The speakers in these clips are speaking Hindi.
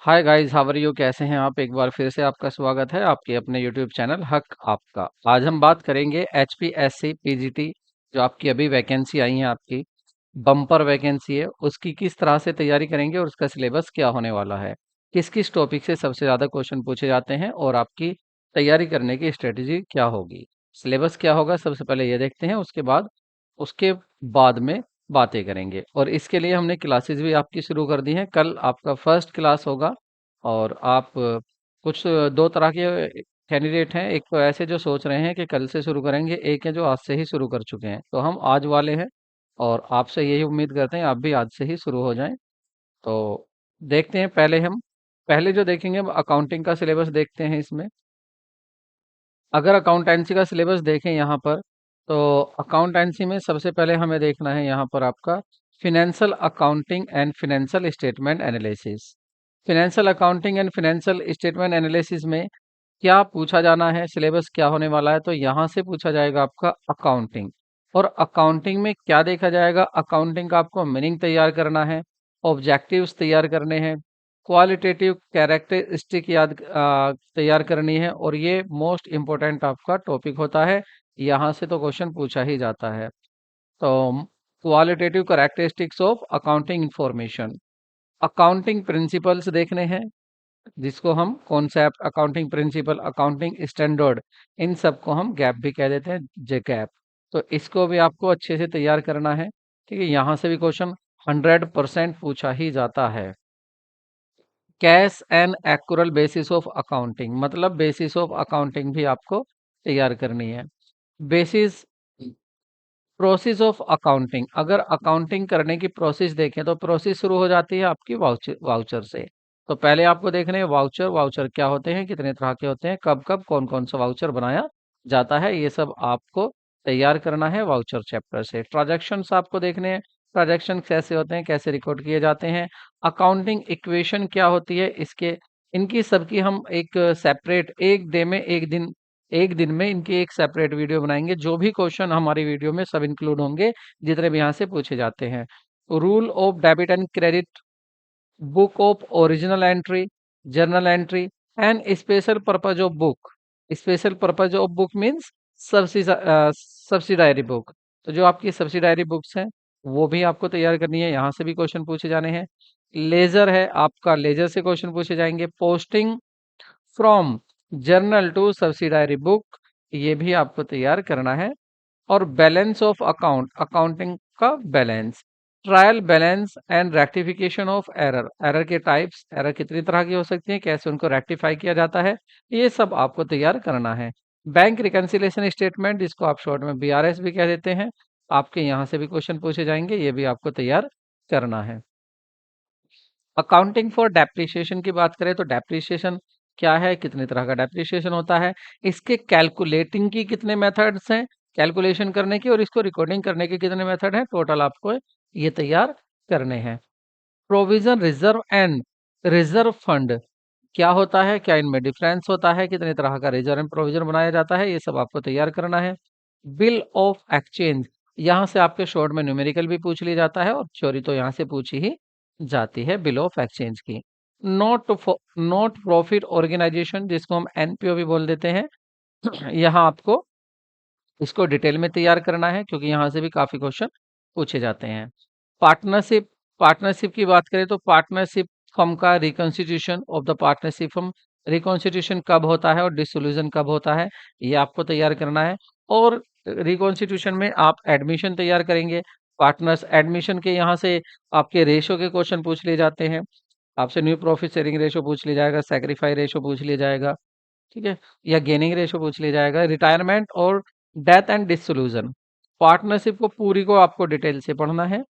Hi guys, how are you? कैसे हैं आप? एक बार फिर से आपका स्वागत है आपके अपने यूट्यूब चैनल हक आपका। आज हम बात करेंगे एचपीएससी पीजीटी, जो आपकी अभी वैकेंसी आई है, आपकी बम्पर वैकेंसी है, उसकी किस तरह से तैयारी करेंगे और उसका सिलेबस क्या होने वाला है, किस किस टॉपिक से सबसे ज़्यादा क्वेश्चन पूछे जाते हैं और आपकी तैयारी करने की स्ट्रेटजी क्या होगी, सिलेबस क्या होगा, सबसे पहले ये देखते हैं। उसके बाद में बातें करेंगे। और इसके लिए हमने क्लासेस भी आपकी शुरू कर दी हैं। कल आपका फर्स्ट क्लास होगा। और आप कुछ दो तरह के कैंडिडेट हैं। एक तो ऐसे जो सोच रहे हैं कि कल से शुरू करेंगे, एक है जो आज से ही शुरू कर चुके हैं। तो हम आज वाले हैं और आपसे यही उम्मीद करते हैं आप भी आज से ही शुरू हो जाएं। तो देखते हैं। पहले जो देखेंगे हम अकाउंटिंग का सिलेबस देखते हैं इसमें। अगर अकाउंटेंसी का सिलेबस देखें यहाँ पर, तो अकाउंटेंसी में सबसे पहले हमें देखना है यहाँ पर आपका financial accounting and financial statement analysis. Financial accounting and financial statement analysis में क्या पूछा जाना है, सिलेबस क्या होने वाला है, तो यहाँ से पूछा जाएगा आपका अकाउंटिंग। और अकाउंटिंग में क्या देखा जाएगा? अकाउंटिंग का आपको मीनिंग तैयार करना है, ऑब्जेक्टिव्स तैयार करने हैं, क्वालिटेटिव कैरेक्टरिस्टिक तैयार करनी है। और ये मोस्ट इम्पोर्टेंट आपका टॉपिक होता है, यहाँ से तो क्वेश्चन पूछा ही जाता है। तो qualitative characteristics of accounting information, accounting principles देखने हैं, जिसको हम concept, accounting principle, accounting standard, इन सबको हम गैप भी कह देते हैं, जे गैप। तो इसको भी आपको अच्छे से तैयार करना है। ठीक है, यहाँ से भी क्वेश्चन 100% पूछा ही जाता है। Cash and accrual basis of accounting, मतलब बेसिस ऑफ अकाउंटिंग भी आपको तैयार करनी है। बेसिस प्रोसेस ऑफ अकाउंटिंग, अगर अकाउंटिंग करने की प्रोसेस देखें तो प्रोसेस शुरू हो जाती है आपकी वाउचर वाउचर से। तो पहले आपको देखने हैं वाउचर, वाउचर क्या होते हैं, कितने तरह के होते हैं, कब कब कौन कौन सा वाउचर बनाया जाता है, ये सब आपको तैयार करना है वाउचर चैप्टर से। ट्रांजैक्शंस आपको देखने हैं, ट्रांजैक्शन कैसे होते हैं, कैसे रिकॉर्ड किए जाते हैं, अकाउंटिंग इक्वेशन क्या होती है, इसके इनकी सबकी हम एक सेपरेट एक दिन में इनकी एक सेपरेट वीडियो बनाएंगे। जो भी क्वेश्चन हमारी वीडियो में सब इंक्लूड होंगे, जितने भी यहाँ से पूछे जाते हैं। Rule of debit and credit, book of original entry, journal entry and special purpose of book. Special purpose of book means subsidiary book. तो जो आपकी सब्सिडायरी बुक्स हैं, वो भी आपको तैयार करनी है, यहाँ से भी क्वेश्चन पूछे जाने हैं। लेजर है आपका, लेजर से क्वेश्चन पूछे जाएंगे। Posting from journal to subsidiary book, ये भी आपको तैयार करना है। और बैलेंस ऑफ अकाउंट, अकाउंटिंग का balance, trial balance and rectification of error, error के टाइप्स, एरर कितनी तरह की हो सकती है, कैसे उनको रेक्टिफाई किया जाता है, ये सब आपको तैयार करना है। बैंक रिकंसिलेशन स्टेटमेंट, जिसको आप शॉर्ट में बीआरएस भी कह देते हैं, आपके यहाँ से भी क्वेश्चन पूछे जाएंगे, ये भी आपको तैयार करना है। अकाउंटिंग फॉर डेप्रिसिएशन की बात करें तो डेप्रिसिएशन क्या है, कितने तरह का डेप्रिसिएशन होता है, इसके कैलकुलेटिंग की कितने मेथड्स हैं, कैलकुलेशन करने की, और इसको रिकॉर्डिंग करने के कितने मेथड हैं, टोटल आपको ये तैयार करने हैं। Provision reserve and reserve fund क्या होता है, क्या इनमें डिफरेंस होता है, कितने तरह का रिजर्व एंड प्रोविजन बनाया जाता है, ये सब आपको तैयार करना है। बिल ऑफ एक्सचेंज, यहाँ से आपके शॉर्ट में न्यूमेरिकल भी पूछ लिया जाता है और थ्योरी तो यहाँ से पूछी ही जाती है बिल ऑफ एक्सचेंज की। नॉट प्रॉफिट ऑर्गेनाइजेशन, जिसको हम एनपीओ भी बोल देते हैं, यहाँ आपको इसको डिटेल में तैयार करना है, क्योंकि यहाँ से भी काफी क्वेश्चन पूछे जाते हैं। पार्टनरशिप, पार्टनरशिप की बात करें तो पार्टनरशिप फर्म का reconstitution of the partnership firm, reconstitution कब होता है और डिसोल्यूशन कब होता है, ये आपको तैयार करना है। और रिकॉन्स्टिट्यूशन में आप एडमिशन तैयार करेंगे, पार्टनर्स एडमिशन के यहाँ से आपके रेशो के क्वेश्चन पूछ लिए जाते हैं। आपसे न्यू प्रॉफिट शेयरिंग रेशो पूछ लिया जाएगा, सेक्रीफाई रेशो पूछ लिया जाएगा, ठीक है, या गेनिंग रेशो पूछ लिया जाएगा। रिटायरमेंट और डेथ एंड डिसोल्यूशन, पार्टनरशिप को पूरी को आपको डिटेल से पढ़ना है।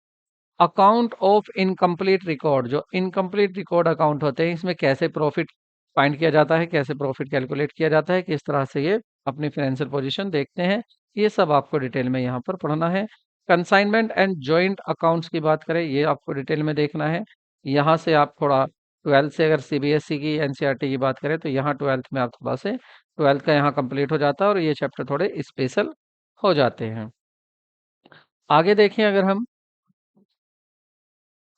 अकाउंट ऑफ इनकम्प्लीट रिकॉर्ड, जो इनकम्प्लीट रिकॉर्ड अकाउंट होते हैं, इसमें कैसे प्रॉफिट फाइंड किया जाता है, कैसे प्रॉफिट कैलकुलेट किया जाता है, किस तरह से ये अपनी फाइनेंशियल पोजीशन देखते हैं, ये सब आपको डिटेल में यहाँ पर पढ़ना है। कंसाइनमेंट एंड जॉइंट अकाउंट्स की बात करें, ये आपको डिटेल में देखना है। यहाँ से आप थोड़ा ट्वेल्थ से, अगर सीबीएसई की एनसीईआरटी की बात करें तो यहाँ ट्वेल्थ में आप थोड़ा से ट्वेल्थ का यहाँ कंप्लीट हो जाता है और ये चैप्टर थोड़े स्पेशल हो जाते हैं। आगे देखें, अगर हम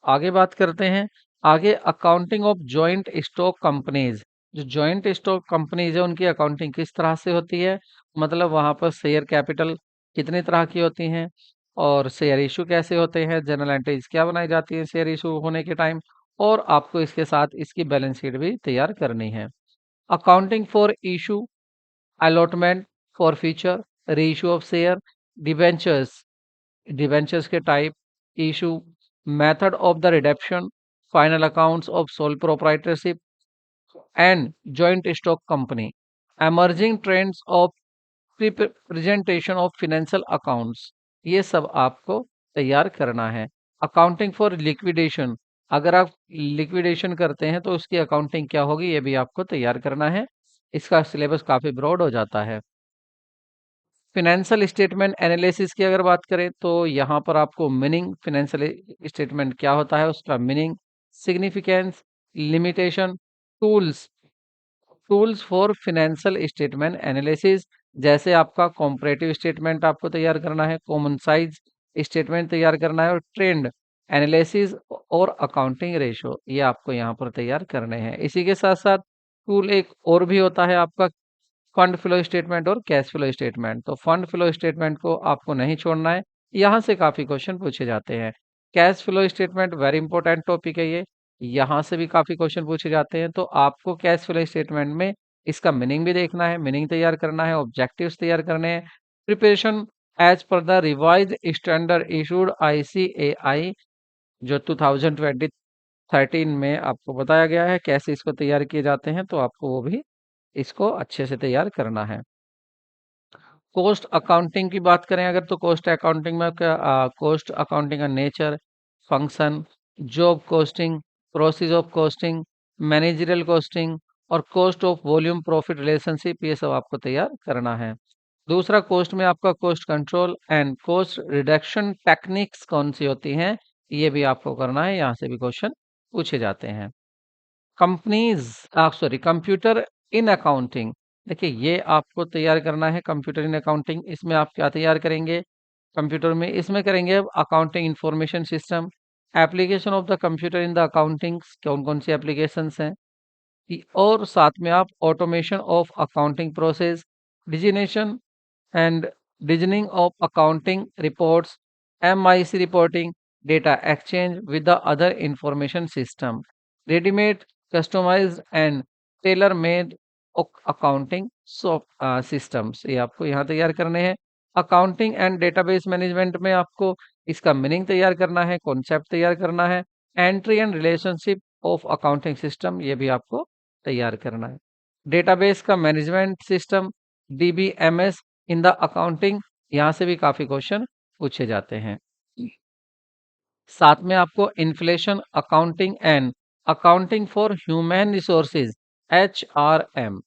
आगे बात करते हैं आगे accounting of joint stock companies, जो जॉइंट स्टॉक कंपनीज है उनकी अकाउंटिंग किस तरह से होती है, मतलब वहां पर शेयर कैपिटल कितनी तरह की होती हैं, और शेयर इशू कैसे होते हैं, जनरल एंट्रीज क्या बनाई जाती है शेयर इशू होने के टाइम, और आपको इसके साथ इसकी बैलेंस शीट भी तैयार करनी है। Accounting for issue, allotment, forfeiture, reissue of share, debentures, debentures के type, issue, method of the redemption, final accounts of sole proprietorship and joint stock company, emerging trends of presentation of financial accounts, ये सब आपको तैयार करना है। अकाउंटिंग फॉर लिक्विडेशन, अगर आप लिक्विडेशन करते हैं तो उसकी अकाउंटिंग क्या होगी, ये भी आपको तैयार करना है। इसका सिलेबस काफी ब्रॉड हो जाता है। फिनेंशियल स्टेटमेंट एनालिसिस की अगर बात करें तो यहाँ पर आपको मीनिंग, फिनेंशियल स्टेटमेंट क्या होता है उसका meaning, significance, limitation, tools, tools for financial statement analysis, जैसे आपका कॉम्परेटिव स्टेटमेंट आपको तैयार करना है, कॉमन साइज स्टेटमेंट तैयार करना है, और ट्रेंड एनालिसिस और अकाउंटिंग रेशो, ये आपको यहाँ पर तैयार करने हैं। इसी के साथ साथ टूल एक और भी होता है आपका, फंड फ्लो स्टेटमेंट और कैश फ्लो स्टेटमेंट। तो फंड फ्लो स्टेटमेंट को आपको नहीं छोड़ना है, यहाँ से काफी क्वेश्चन पूछे जाते हैं। Cash flow statement very important topic है ये, यहाँ से भी काफी क्वेश्चन पूछे जाते हैं। तो आपको कैश फ्लो स्टेटमेंट में इसका मीनिंग भी देखना है, मीनिंग तैयार करना है, ऑब्जेक्टिव्स तैयार करने हैं, preparation as per the revised standard issued ICAI, जो 2013 में आपको बताया गया है कैसे इसको तैयार किए जाते हैं, तो आपको वो भी इसको अच्छे से तैयार करना है। कॉस्ट अकाउंटिंग की बात करें अगर, तो कॉस्ट अकाउंटिंग में क्या, कॉस्ट अकाउंटिंग का nature, function, job costing, process of costing, managerial costing, और cost of volume profit relationship, ये सब आपको तैयार करना है। दूसरा, कॉस्ट में आपका cost control and cost reduction techniques कौन सी होती हैं, ये भी आपको करना है, यहाँ से भी क्वेश्चन पूछे जाते हैं। Companies, sorry, computer in accounting, देखिए ये आपको तैयार करना है। कंप्यूटर इन अकाउंटिंग, इसमें आप क्या तैयार करेंगे कंप्यूटर में, इसमें करेंगे accounting information system, application of the computer in the accounting, कौन कौन सी एप्लीकेशंस हैं, और साथ में आप automation of accounting process, designation and designing of accounting reports, MIC reporting, data exchange with the other information system, readymade, customised and tailor made accounting systems, ये आपको यहाँ तैयार करने हैं। अकाउंटिंग एंड डेटाबेस मैनेजमेंट में आपको इसका मीनिंग तैयार करना है, कॉन्सेप्ट तैयार करना है, entry and relationship of accounting system, ये भी आपको तैयार करना है। डेटाबेस का management system, DBMS in the accounting, यहाँ से भी काफी क्वेश्चन पूछे जाते हैं। साथ में आपको inflation accounting and accounting for human resources, HRM,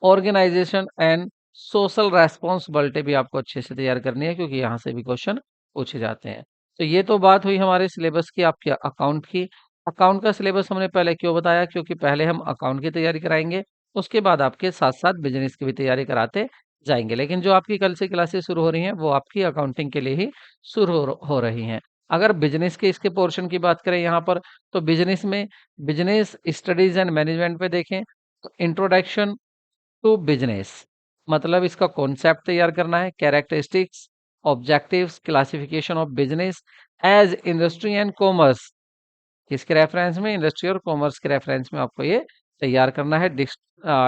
organisation and social responsibility भी आपको अच्छे से तैयार करनी है, क्योंकि यहाँ से भी क्वेश्चन पूछे जाते हैं। तो ये तो बात हुई हमारे सिलेबस की, आपके अकाउंट की। अकाउंट का सिलेबस हमने पहले क्यों बताया, क्योंकि पहले हम अकाउंट की तैयारी कराएंगे, उसके बाद आपके साथ साथ बिजनेस की भी तैयारी कराते जाएंगे। लेकिन जो आपकी कल से क्लासेस शुरू हो रही हैं वो आपकी अकाउंटिंग के लिए ही शुरू हो रही हैं। अगर बिजनेस के इसके पोर्शन की बात करें यहाँ पर, तो बिजनेस में बिजनेस स्टडीज एंड मैनेजमेंट पे देखें तो इंट्रोडक्शन टू बिजनेस, मतलब इसका कॉन्सेप्ट तैयार करना है, characteristics, objectives, classification of business as industry and commerce, किसके रेफरेंस में, इंडस्ट्री और कॉमर्स के रेफरेंस में आपको ये तैयार करना है।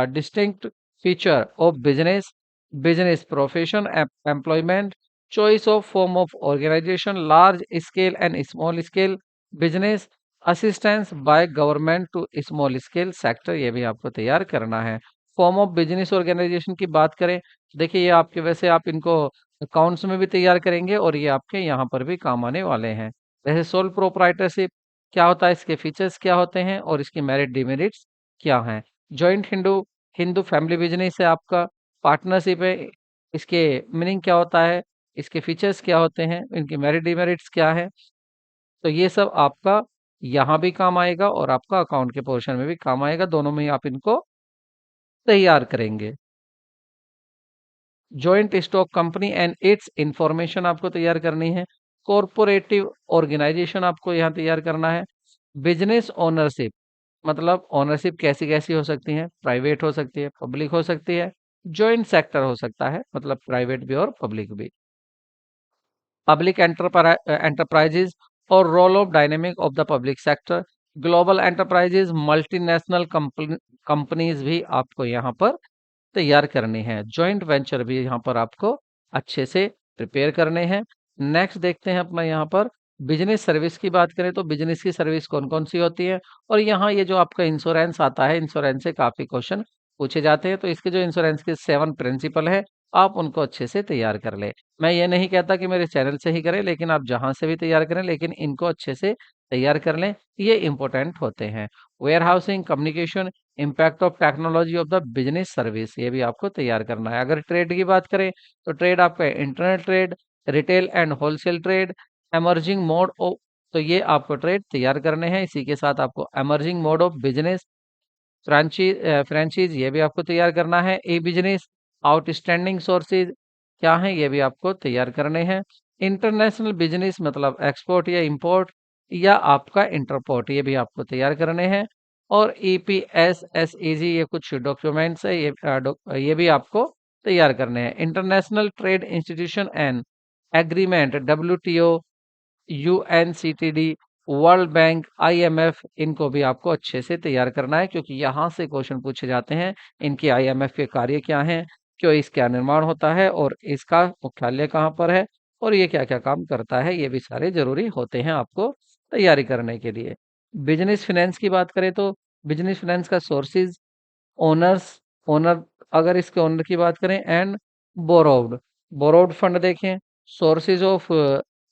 Distinct feature of business, business profession, employment, choice of form of organisation, large scale and small scale business, assistance by government to small scale sector, ये भी आपको तैयार करना है। फॉर्म ऑफ बिजनेस ऑर्गेनाइजेशन की बात करें, देखिए ये आपके, वैसे आप इनको अकाउंट्स में भी तैयार करेंगे और ये आपके यहाँ पर भी काम आने वाले हैं। जैसे सोल प्रोप्राइटरशिप क्या होता है, इसके फीचर्स क्या होते हैं और इसकी मेरिट डिमेरिट्स क्या हैं। Joint Hindu, Hindu family business है आपका, पार्टनरशिप है, इसके मीनिंग क्या होता है, इसके फीचर्स क्या होते हैं, इनकी मेरिट डिमेरिट्स क्या है। तो ये सब आपका यहाँ भी काम आएगा और आपका अकाउंट के पोर्शन में भी काम आएगा, दोनों में ही आप इनको तैयार करेंगे। Joint stock company and it's information आपको तैयार करनी है। कॉरपोरेटिव ऑर्गेनाइजेशन आपको यहाँ तैयार करना है। बिजनेस ओनरशिप मतलब ओनरशिप कैसी कैसी हो सकती है, प्राइवेट हो सकती है, पब्लिक हो सकती है, जॉइंट सेक्टर हो सकता है, मतलब प्राइवेट भी और पब्लिक भी। पब्लिक एंटरप्राइजेज और role of dynamic of the public sector, global enterprises, multinational companies भी आपको यहाँ पर तैयार करनी है। जॉइंट वेंचर भी यहाँ पर आपको अच्छे से प्रिपेयर करने हैं। नेक्स्ट देखते हैं अपना यहाँ पर बिजनेस सर्विस की बात करें तो बिजनेस की सर्विस कौन कौन सी होती है, और यहाँ ये जो आपका इंश्योरेंस आता है, इंश्योरेंस से काफी क्वेश्चन पूछे जाते हैं। तो इसके जो इंश्योरेंस के 7 प्रिंसिपल है, आप उनको अच्छे से तैयार कर ले। मैं ये नहीं कहता कि मेरे चैनल से ही करें, लेकिन आप जहां से भी तैयार करें, लेकिन इनको अच्छे से तैयार कर लें, ये इंपॉर्टेंट होते हैं। Warehousing, communication, impact of technology of the business service, ये भी आपको तैयार करना है। अगर ट्रेड की बात करें तो ट्रेड आपका internet trade, retail and wholesale trade, emerging mode of, तो ये आपको ट्रेड तैयार करने हैं। इसी के साथ आपको emerging mode of business, franchise ये भी आपको तैयार करना है। ई बिजनेस, आउटस्टैंडिंग सोर्सेज क्या है, ये भी आपको तैयार करने हैं। इंटरनेशनल बिजनेस मतलब एक्सपोर्ट या इंपोर्ट या आपका इंटरपोर्ट, ये भी आपको तैयार करने हैं। और ईपीएस एसईजी ये कुछ डॉक्यूमेंट्स है, ये भी आपको तैयार करने हैं। International trade institution and agreement, WTO, UNCTAD, World Bank, IMF, इनको भी आपको अच्छे से तैयार करना है, क्योंकि यहाँ से क्वेश्चन पूछे जाते हैं इनकी आईएमएफ के कार्य क्या हैं, क्यों इसका निर्माण होता है और इसका मुख्यालय कहाँ पर है, और ये क्या क्या काम करता है, ये भी सारे जरूरी होते हैं आपको तैयारी करने के लिए। बिजनेस फिनेंस की बात करें तो बिजनेस फिनेंस का सोर्सेज, ओनर्स, ओनर, अगर इसके ओनर की बात करें, एंड बोरोव्ड, बोरोव्ड फंड देखें। Sources of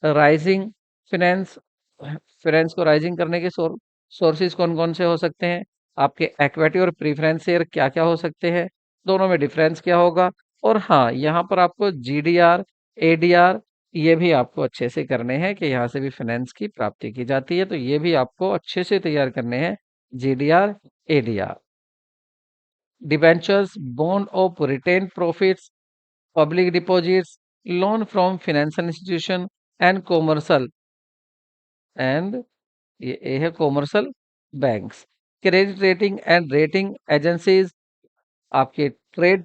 rising finance, finance को राइजिंग करने के सोर्सेज कौन कौन से हो सकते हैं, आपके इक्विटी और प्रीफरेंस शेयर क्या क्या हो सकते हैं, दोनों में डिफरेंस क्या होगा। और हाँ, यहाँ पर आपको जीडीआर, एडीआर, ये भी आपको अच्छे से करने हैं कि यहाँ से भी फाइनेंस की प्राप्ति की जाती है, तो ये भी आपको अच्छे से तैयार करने हैं। GDR, ADR, debentures, bond of retained profits, public deposits, loan from financial institution and commercial, and ये है commercial banks, credit rating and rating agencies, आपके ट्रेड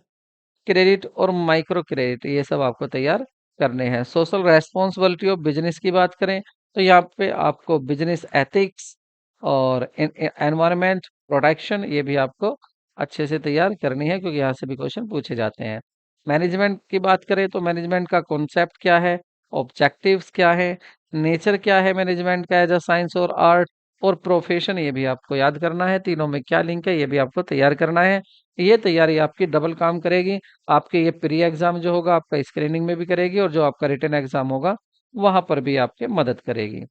क्रेडिट और माइक्रो क्रेडिट, ये सब आपको तैयार करने हैं। सोशल रेस्पॉन्सिबिलिटी ऑफ बिजनेस की बात करें तो यहाँ पे आपको बिजनेस एथिक्स और एनवायरमेंट प्रोटेक्शन, ये भी आपको अच्छे से तैयार करनी है, क्योंकि यहाँ से भी क्वेश्चन पूछे जाते हैं। मैनेजमेंट की बात करें तो मैनेजमेंट का कॉन्सेप्ट क्या है, ऑब्जेक्टिव्स क्या है, नेचर क्या है मैनेजमेंट का एज अ साइंस और आर्ट, और प्रोफेशन, ये भी आपको याद करना है। तीनों में क्या लिंक है, ये भी आपको तैयार करना है। ये तैयारी आपकी डबल काम करेगी, आपके ये प्री एग्जाम जो होगा आपका स्क्रीनिंग में भी करेगी, और जो आपका रिटन एग्जाम होगा वहां पर भी आपके मदद करेगी।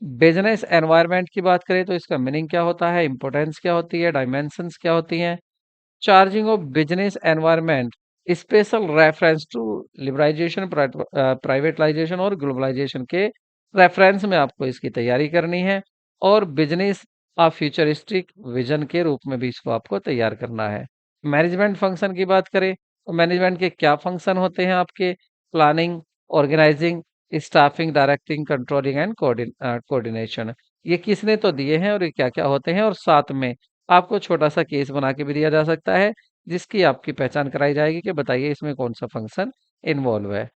बिजनेस एनवायरनमेंट की बात करें तो इसका मीनिंग क्या होता है, इंपॉर्टेंस क्या होती है, डायमेंशंस क्या होती हैं। Charging of business environment, special reference to liberalisation, privatisation और ग्लोबलाइजेशन के रेफरेंस में आपको इसकी तैयारी करनी है। और बिजनेस ऑफ फ्यूचरिस्टिक विजन के रूप में भी इसको आपको तैयार करना है। मैनेजमेंट फंक्शन की बात करें तो मैनेजमेंट के क्या फंक्शन होते हैं आपके, planning, organising, staffing, directing, controlling and coordination, ये किसने तो दिए हैं और ये क्या क्या होते हैं, और साथ में आपको छोटा सा केस बना के भी दिया जा सकता है, जिसकी आपकी पहचान कराई जाएगी कि बताइए इसमें कौन सा फंक्शन इन्वॉल्व है।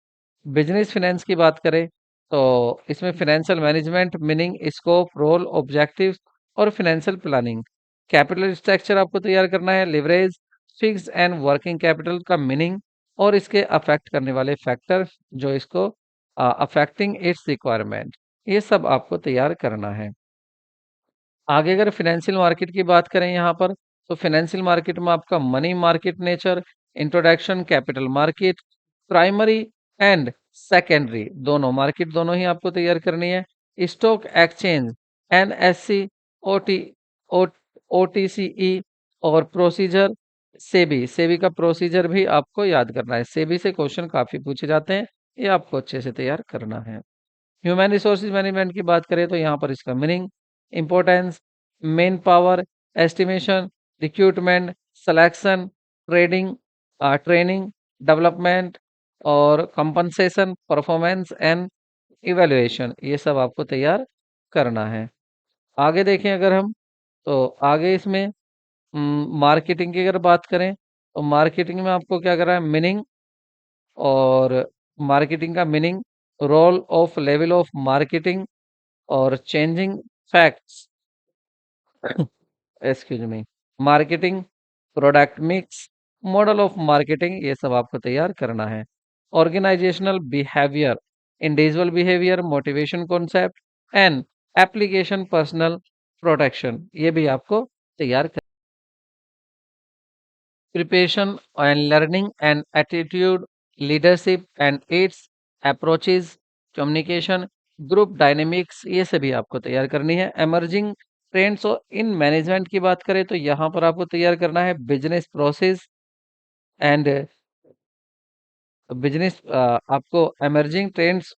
बिजनेस फिनेंस की बात करें तो इसमें financial management, meaning, scope, role, objectives और फाइनेंशियल प्लानिंग। कैपिटल स्ट्रक्चर आपको तैयार करना है, leverage, fix and working capital का मीनिंग और इसके अफेक्ट करने वाले फैक्टर जो इसको अफेक्टिंग इट्स रिक्वायरमेंट, ये सब आपको तैयार करना है। आगे अगर फाइनेंशियल मार्केट की बात करें यहाँ पर तो फाइनेंशियल मार्केट में आपका money market nature, introduction, capital market, primary and secondary, दोनों मार्केट दोनों ही आपको तैयार करनी है। स्टॉक एक्सचेंज, एनएससी, ओटी, ओटीसीई, और प्रोसीजर, सेबी, सेबी का प्रोसीजर भी आपको याद करना है। सेबी से क्वेश्चन काफी पूछे जाते हैं, ये आपको अच्छे से तैयार करना है। ह्यूमन रिसोर्सेज मैनेजमेंट की बात करें तो यहाँ पर इसका meaning, importance, main power, estimation, recruitment, selection, trading, training, development और कंपनसेशन, परफॉर्मेंस एंड इवेल्युएशन, ये सब आपको तैयार करना है। आगे देखें अगर हम, तो आगे इसमें मार्केटिंग की अगर बात करें, तो मार्केटिंग में आपको क्या कर रहा है, मीनिंग, और मार्केटिंग का meaning, role of level of marketing, और changing facts, excuse me, marketing, product mix, model of marketing, ये सब आपको तैयार करना है। Organisational behaviour, individual behaviour, motivation concept and application personal protection, ये भी आपको तैयार कर। Preparation and learning and attitude, leadership and its approaches, communication, group dynamics, ये सभी आपको तैयार करनी है। एमर्जिंग ट्रेंड्स और इन मैनेजमेंट की बात करें तो यहाँ पर आपको तैयार करना है बिजनेस प्रोसेस एंड बिजनेस, आपको एमर्जिंग ट्रेंड्स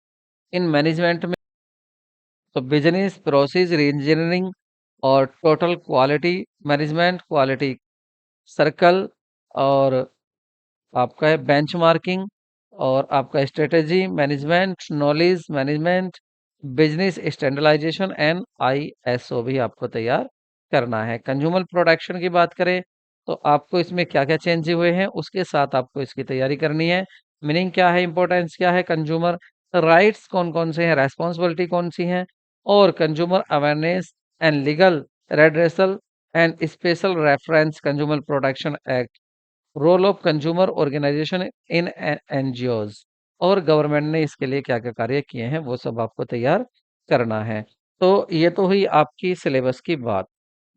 इन मैनेजमेंट में, तो बिजनेस प्रोसेस इंजीनियरिंग और total quality management, quality circle, और आपका है बेंचमार्किंग, और आपका strategy management, knowledge management, business standardisation and ISO भी आपको तैयार करना है। कंज्यूमर प्रोटेक्शन की बात करें तो आपको इसमें क्या क्या चेंज हुए हैं उसके साथ आपको इसकी तैयारी करनी है। मीनिंग क्या है, इंपॉर्टेंस क्या है, कंज्यूमर राइट्स कौन कौन से हैं, रेस्पॉन्सिबिलिटी कौन सी हैं, और consumer awareness and legal redressal and special reference consumer protection act, role of consumer organisation in NGOs, और गवर्नमेंट ने इसके लिए क्या क्या कार्य किए हैं वो सब आपको तैयार करना है। तो ये तो हुई आपकी सिलेबस की बात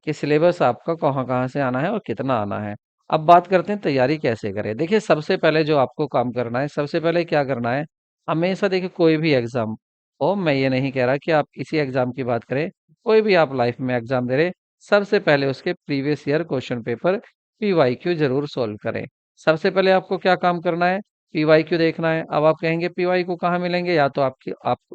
कि सिलेबस आपका कहाँ कहाँ से आना है और कितना आना है। अब बात करते हैं तैयारी कैसे करें। देखिए सबसे पहले जो आपको काम करना है, सबसे पहले क्या करना है, हमेशा देखिए कोई भी एग्जाम हो, मैं ये नहीं कह रहा कि आप इसी एग्जाम की बात करें, कोई भी आप लाइफ में एग्जाम दे रहे, सबसे पहले उसके previous year question paper PYQ जरूर सोल्व करें। सबसे पहले आपको क्या काम करना है, पीवाईक्यू देखना है। अब आप कहेंगे पीवाईक्यू कहाँ मिलेंगे, या तो आपकी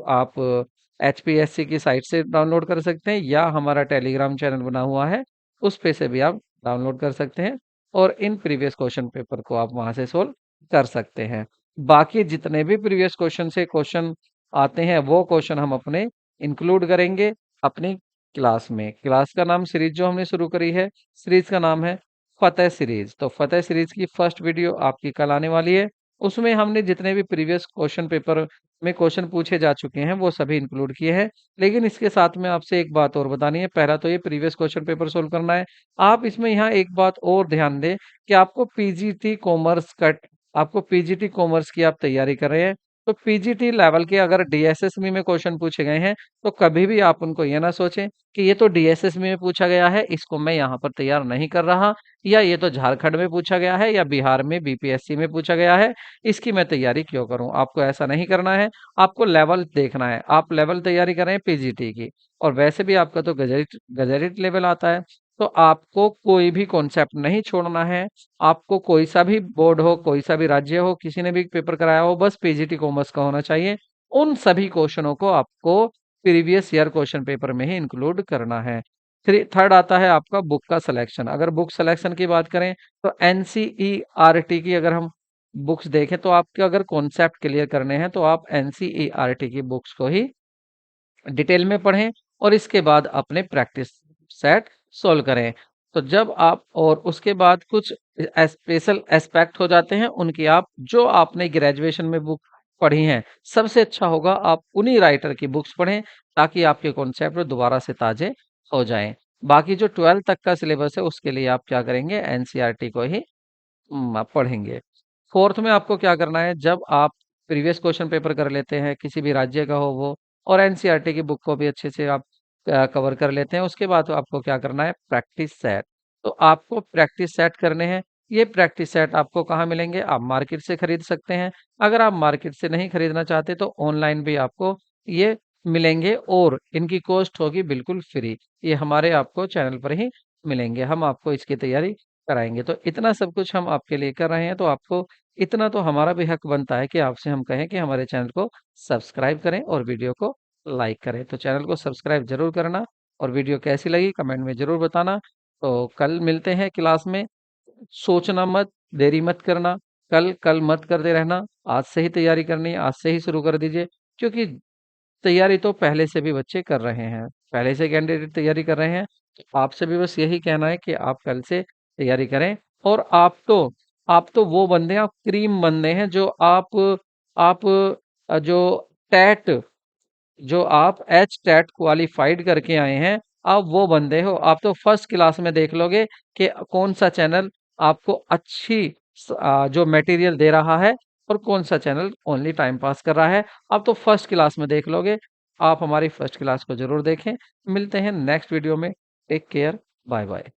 आप एचपीएससी की साइट से डाउनलोड कर सकते हैं, या हमारा टेलीग्राम चैनल बना हुआ है उस पे से भी आप डाउनलोड कर सकते हैं, और इन प्रीवियस क्वेश्चन पेपर को आप वहां से सोल्व कर सकते हैं। बाकी जितने भी प्रीवियस क्वेश्चन से क्वेश्चन आते हैं वो क्वेश्चन हम अपने इंक्लूड करेंगे अपनी क्लास में। क्लास का नाम, सीरीज जो हमने शुरू करी है, सीरीज का नाम है फतेह सीरीज। तो फतेह सीरीज की फर्स्ट वीडियो आपकी कल आने वाली है। उसमें हमने जितने भी प्रीवियस क्वेश्चन पेपर में क्वेश्चन पूछे जा चुके हैं वो सभी इंक्लूड किए हैं। लेकिन इसके साथ में आपसे एक बात और बतानी है। पहला तो ये प्रीवियस क्वेश्चन पेपर सोल्व करना है। आप इसमें यहाँ एक बात और ध्यान दें कि आपको पीजीटी कॉमर्स की आप तैयारी कर रहे हैं, तो पीजीटी लेवल के अगर डीएसएसबी में क्वेश्चन पूछे गए हैं तो कभी भी आप उनको ये ना सोचें कि ये तो डीएसएसबी में पूछा गया है, इसको मैं यहाँ पर तैयार नहीं कर रहा, या ये तो झारखंड में पूछा गया है या बिहार में बीपीएससी में पूछा गया है, इसकी मैं तैयारी क्यों करूं। आपको ऐसा नहीं करना है, आपको लेवल देखना है। आप लेवल तैयारी कर रहे हैं पीजीटी की, और वैसे भी आपका तो गजेट गजेटेड लेवल आता है, तो आपको कोई भी कॉन्सेप्ट नहीं छोड़ना है। आपको कोई सा भी बोर्ड हो, कोई सा भी राज्य हो, किसी ने भी पेपर कराया हो, बस पीजीटी कॉमर्स का होना चाहिए। उन सभी क्वेश्चनों को आपको प्रीवियस ईयर क्वेश्चन पेपर में ही इंक्लूड करना है। थर्ड आता है आपका बुक का सिलेक्शन। अगर बुक सिलेक्शन की बात करें तो एनसीईआरटी की अगर हम बुक्स देखें, तो आपके अगर कॉन्सेप्ट क्लियर करने हैं तो आप एनसीईआरटी की बुक्स को ही डिटेल में पढ़ें, और इसके बाद अपने प्रैक्टिस सेट सोल्व करें। तो जब आप, और उसके बाद कुछ स्पेशल एस्पेक्ट हो जाते हैं उनकी, आप जो आपने ग्रेजुएशन में बुक पढ़ी हैं, सबसे अच्छा होगा आप उन्हीं राइटर की बुक्स पढ़ें ताकि आपके कॉन्सेप्ट दोबारा से ताजे हो जाएं। बाकी जो 12th तक का सिलेबस है उसके लिए आप क्या करेंगे, एनसीईआरटी को ही आप पढ़ेंगे। फोर्थ में आपको क्या करना है, जब आप प्रीवियस क्वेश्चन पेपर कर लेते हैं किसी भी राज्य का हो वो, और एनसीईआरटी की बुक को भी अच्छे से आप कवर कर लेते हैं, उसके बाद आपको क्या करना है, प्रैक्टिस सेट। तो आपको प्रैक्टिस सेट करने हैं। ये प्रैक्टिस सेट आपको कहाँ मिलेंगे, आप मार्केट से खरीद सकते हैं। अगर आप मार्केट से नहीं खरीदना चाहते तो ऑनलाइन भी आपको ये मिलेंगे, और इनकी कॉस्ट होगी बिल्कुल फ्री। ये हमारे आपको चैनल पर ही मिलेंगे, हम आपको इसकी तैयारी कराएंगे। तो इतना सब कुछ हम आपके लिए कर रहे हैं, तो आपको इतना तो हमारा भी हक बनता है कि आपसे हम कहें कि हमारे चैनल को सब्सक्राइब करें और वीडियो को लाइक करें। तो चैनल को सब्सक्राइब जरूर करना, और वीडियो कैसी लगी कमेंट में जरूर बताना। तो कल मिलते हैं क्लास में। सोचना मत, देरी मत करना, कल कल मत करते रहना। आज से ही तैयारी करनी है, आज से ही शुरू कर दीजिए, क्योंकि तैयारी तो पहले से भी बच्चे कर रहे हैं, पहले से कैंडिडेट तैयारी कर रहे हैं। तो आपसे भी बस यही कहना है कि आप कल से तैयारी करें। और आप तो वो बंदे हैं, आप क्रीम बंदे हैं, जो आप जो टेट जो आप एच टेट क्वालिफाइड करके आए हैं, आप वो बंदे हो। आप तो फर्स्ट क्लास में देख लोगे कि कौन सा चैनल आपको अच्छी जो मटेरियल दे रहा है और कौन सा चैनल ओनली टाइम पास कर रहा है। आप तो फर्स्ट क्लास में देख लोगे। आप हमारी फर्स्ट क्लास को जरूर देखें। मिलते हैं नेक्स्ट वीडियो में। Take care, bye bye.